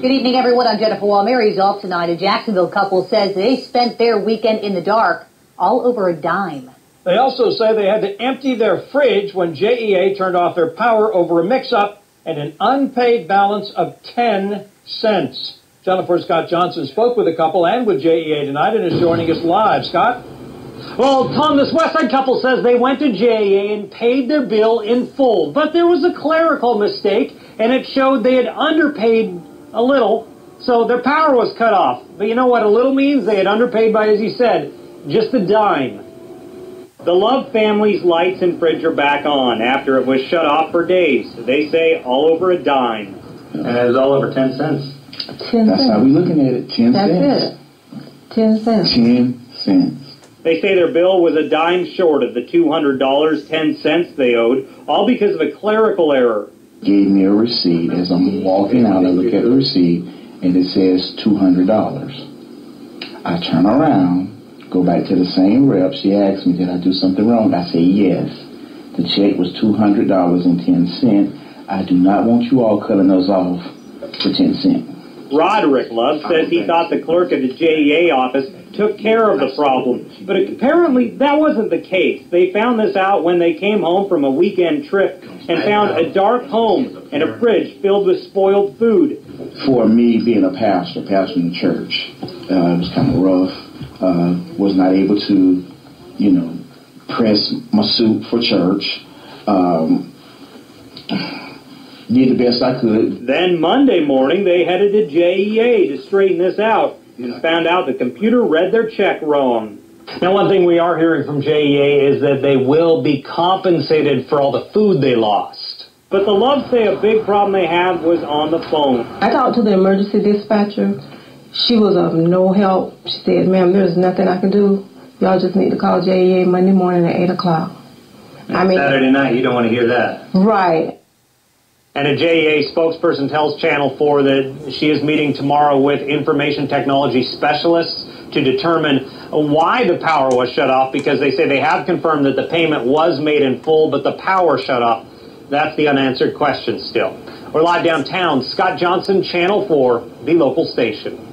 Good evening, everyone. I'm Jennifer Walmeri's off tonight. A Jacksonville couple says they spent their weekend in the dark all over a dime. They also say they had to empty their fridge when JEA turned off their power over a mix-up and an unpaid balance of 10 cents. Jennifer Scott Johnson spoke with the couple and with JEA tonight and is joining us live. Scott? Well, Tom, this Westside couple says they went to JEA and paid their bill in full, but there was a clerical mistake, and it showed they had underpaid a little, so their power was cut off. But you know what a little means? They had underpaid by, as he said, just a dime. The Love family's lights and fridge are back on after it was shut off for days. They say all over a dime. And it was all over 10 cents. 10 That's cents. how we looking at it. 10 That's cents. it. 10 cents. 10 cents. They say their bill was a dime short of the $200, 10 cents they owed, all because of a clerical error. Gave me a receipt. As I'm walking out, I look at the receipt, and it says $200. I turn around, go back to the same rep. She asked me, did I do something wrong? I say, yes. The check was $200.10. I do not want you all cutting those off for 10 cents. Roderick Love says he thought the clerk at the JEA office took care of the problem, but apparently that wasn't the case. They found this out when they came home from a weekend trip and found a dark home and a fridge filled with spoiled food. For me, being a pastor in the church, it was kind of rough. Was not able to, press my suit for church. Did the best I could. Then Monday morning, they headed to JEA to straighten this out and found out the computer read their check wrong. Now, one thing we are hearing from JEA is that they will be compensated for all the food they lost. But the Loves say a big problem they had was on the phone. I talked to the emergency dispatcher. She was of no help. She said, ma'am, there's nothing I can do. Y'all just need to call JEA Monday morning at 8 o'clock. Saturday night, you don't want to hear that. Right. And a JEA spokesperson tells Channel 4 that she is meeting tomorrow with information technology specialists to determine why the power was shut off, because they say they have confirmed that the payment was made in full, but the power shut off. That's the unanswered question still. We're live downtown. Scott Johnson, Channel 4, the local station.